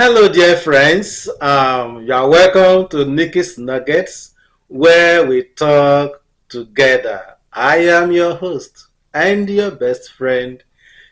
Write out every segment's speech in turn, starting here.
Hello, dear friends. You are welcome to Nikki's Nuggets, where we talk together. I am your host and your best friend,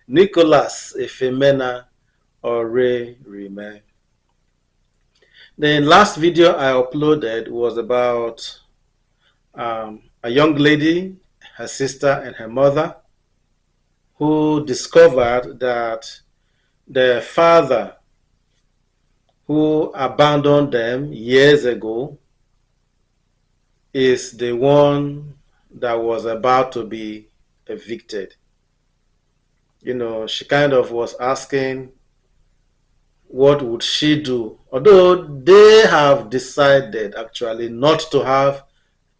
Nicholas Efemena Ore Rime. The last video I uploaded was about a young lady, her sister, and her mother who discovered that their father, who abandoned them years ago, is the one that was about to be evicted. She kind of was asking what would she do, although they have decided actually not to have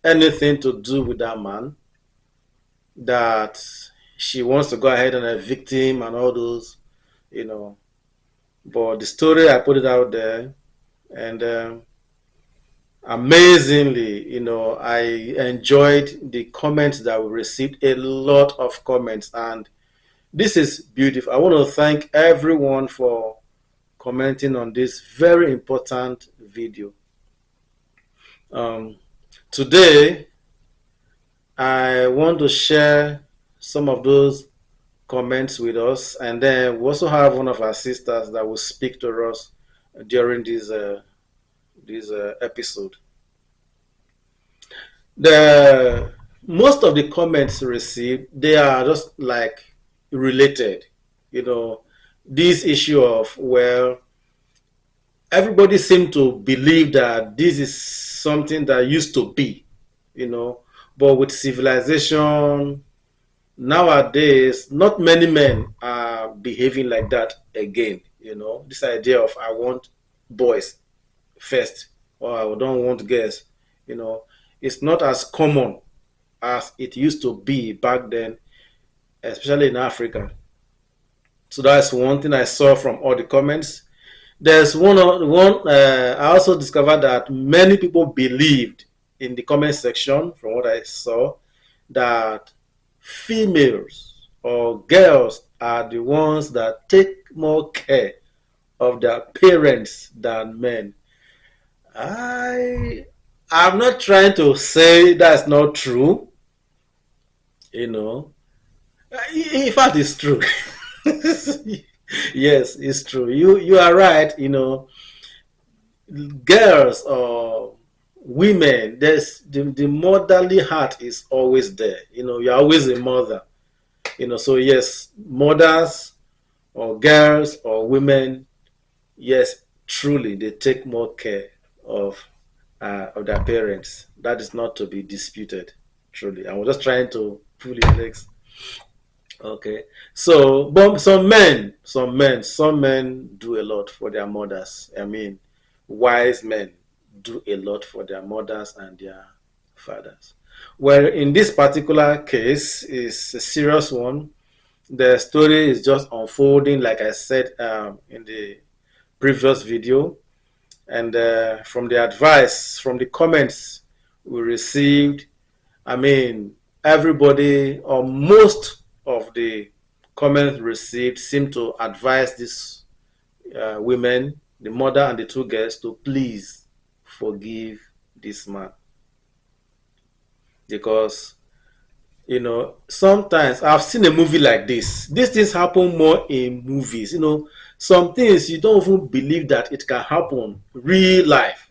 anything to do with that man, that she wants to go ahead and evict him and all those, you know. But the story, I put it out there, and amazingly, I enjoyed the comments that we received, a lot of comments, and this is beautiful. I want to thank everyone for commenting on this very important video. um, Today I want to share some of those comments with us, and then we also have one of our sisters that will speak to us during this episode. The Most of the comments received, they are just like related. You know, this issue of, well, everybody seemed to believe that this is something that used to be, you know, but with civilization nowadays, not many men are behaving like that again. This idea of I want boys first, or I don't want girls, you know, it's not as common as it used to be back then, especially in Africa. So that's one thing I saw from all the comments. There's one. I also discovered that many people believed in the comment section, from what I saw, that females or girls are the ones that take more care of their parents than men. I'm not trying to say that's not true. You know, in fact, it's true. Yes, it's true. You are right. Girls or women, there's the motherly heart is always there. You're always a mother. So yes, mothers or girls or women, yes, truly they take more care of their parents. That is not to be disputed. Truly, I was just trying to pull your legs. Okay. So, but some men do a lot for their mothers. I mean, wise men do a lot for their mothers and their fathers. Well, in this particular case, is a serious one. The story is just unfolding, like I said in the previous video, and from the advice, from the comments we received, I mean, everybody or most of the comments received seem to advise these women, the mother and the two girls, to please forgive this man. Because, sometimes I've seen a movie like this. These things happen more in movies. Some things you don't even believe that it can happen real life.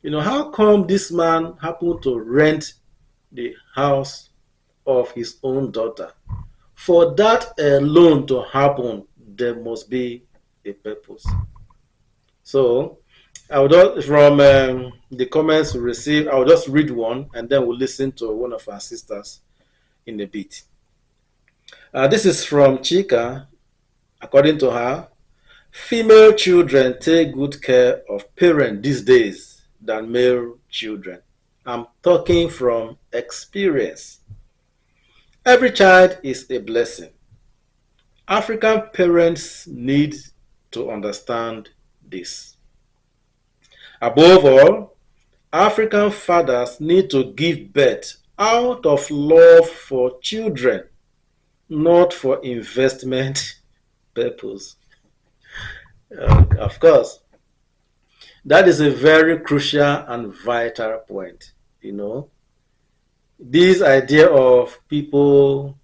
How come this man happened to rent the house of his own daughter? For that alone to happen, there must be a purpose. So, I would just, from the comments we received, I will just read one and then we'll listen to one of our sisters in a bit. This is from Chika. According to her, female children take good care of parents these days than male children. I'm talking from experience. Every child is a blessing. African parents need to understand this. Above all, African fathers need to give birth out of love for children, not for investment purpose. Of course, that is a very crucial and vital point. You know, this idea of people,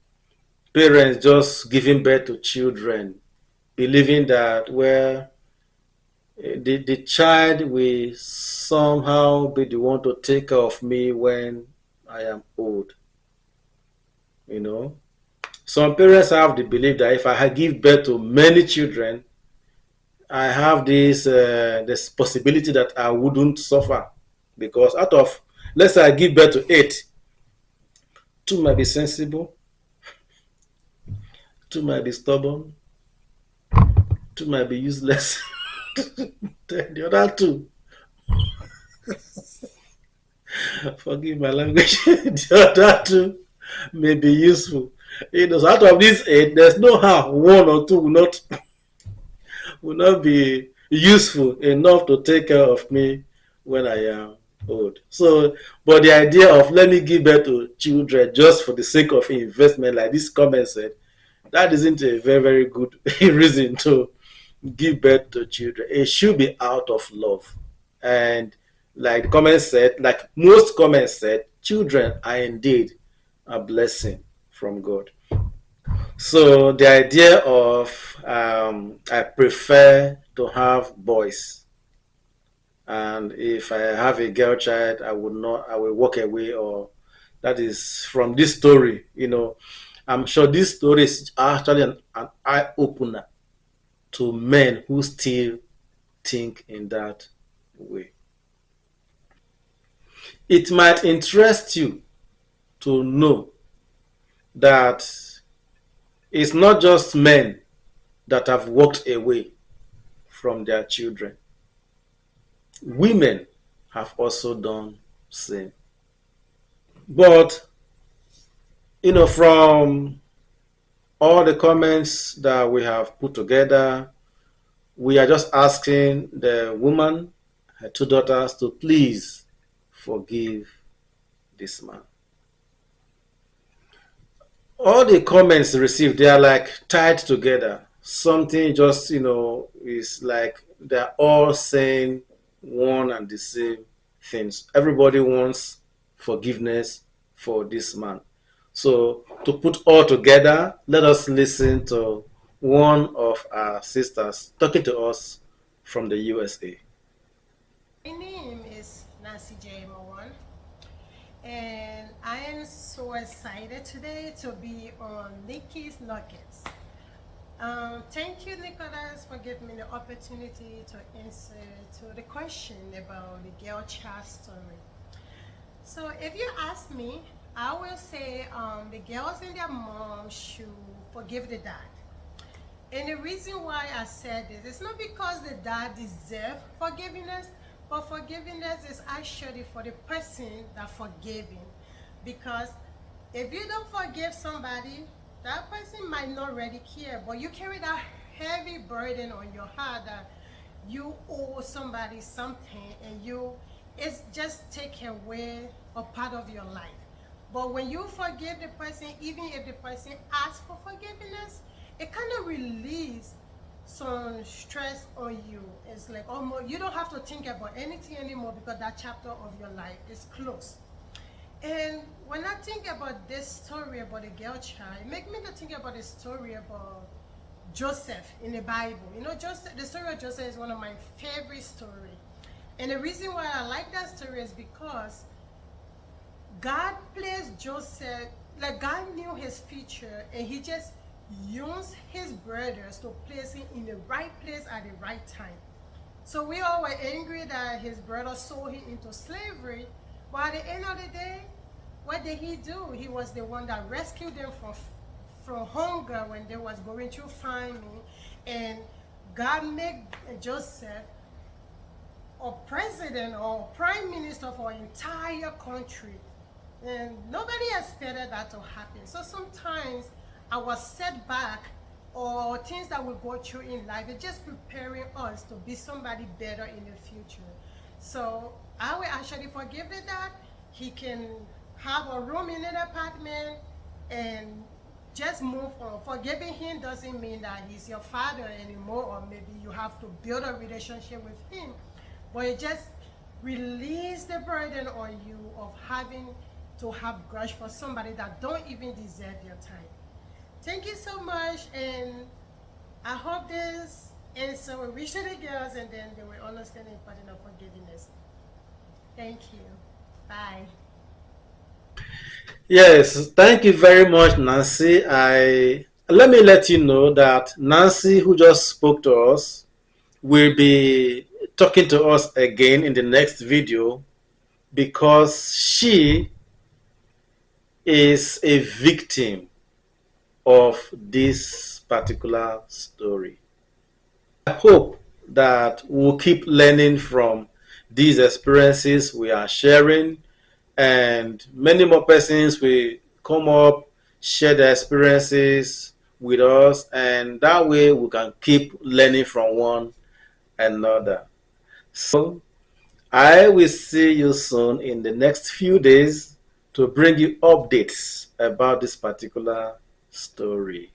parents just giving birth to children, believing that, well, the child will somehow be the one to take care of me when I am old. You know, some parents have the belief that if I give birth to many children, I have this possibility that I wouldn't suffer, because out of, let's say I give birth to eight, two might be sensible, two might be stubborn, two might be useless. Then the other two, forgive my language, the other two may be useful. You know, so out of these eight, there's no how one or two will not be useful enough to take care of me when I am old. So, but the idea of let me give birth to children just for the sake of investment, like this comment said, that isn't a very, very good reason to give birth to children. It should be out of love. And like the comment said, like most comments said, children are indeed a blessing from God. So the idea of I prefer to have boys, and if I have a girl child, I would not. I will walk away. Or that is from this story. You know, I'm sure this story is actually an eye opener to men who still think in that way. It might interest you to know that it's not just men that have walked away from their children. Women have also done same. But from all the comments that we have put together, we are just asking the woman, her two daughters, to please forgive this man. All the comments received, they are like tied together. Something just, is like they're all saying one and the same things. Everybody wants forgiveness for this man. So, to put all together, let us listen to one of our sisters talking to us from the USA. My name is Nancy J. Mowan, and I am so excited today to be on Nikki's Nuggets. Thank you, Nicholas, for giving me the opportunity to answer to the question about the girl child story. So, if you ask me, I will say the girls and their mom should forgive the dad. And the reason why I said this is not because the dad deserves forgiveness, but forgiveness is actually for the person that forgiving. Because if you don't forgive somebody, that person might not really care, but you carry that heavy burden on your heart that you owe somebody something, and it's just take away a part of your life. But when you forgive the person, even if the person asks for forgiveness, it kind of release some stress on you. It's like almost you don't have to think about anything anymore because that chapter of your life is closed. And when I think about this story about the girl child, it makes me to think about the story about Joseph in the Bible. Joseph, the story of Joseph is one of my favorite stories. And the reason why I like that story is because God placed Joseph, like God knew his future, and he just used his brothers to place him in the right place at the right time. So we all were angry that his brother sold him into slavery, but at the end of the day, what did he do? He was the one that rescued them from hunger when they was going through famine, and God made Joseph a president or prime minister for an entire country. And nobody expected that to happen. So sometimes our setback or things that we go through in life is just preparing us to be somebody better in the future. So I will actually forgive the dad. He can have a room in an apartment, and just move on. Forgiving him doesn't mean that he's your father anymore, or maybe you have to build a relationship with him, but it just release the burden on you of having to have grudge for somebody that don't even deserve your time. Thank you so much, and I hope this answer will reach to the girls, and then they will understand the importance of forgiveness. Thank you. Bye. Yes, thank you very much, Nancy. I let me let you know that Nancy, who just spoke to us, will be talking to us again in the next video because she is a victim of this particular story. I hope that we'll keep learning from these experiences we are sharing, and many more persons will come up, share their experiences with us, and that way we can keep learning from one another. So I will see you soon in the next few days to bring you updates about this particular story.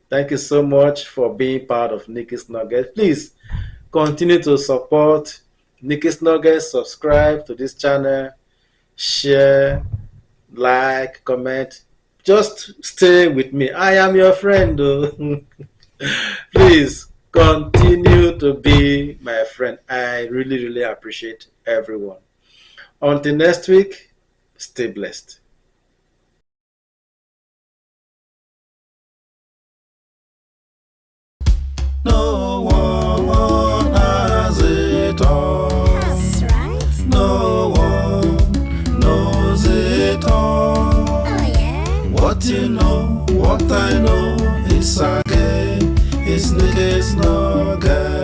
Thank you so much for being part of Nikki's Nuggets. Please continue to support Nikki's Nuggets, subscribe to this channel, share, like, comment. Just stay with me. I am your friend. Please continue to be my friend. I really, really appreciate everyone. Until next week, stay blessed. No one has it all. That's right. No one knows it all. Oh yeah. What you know, what I know is again, is Nikki's Nuggets.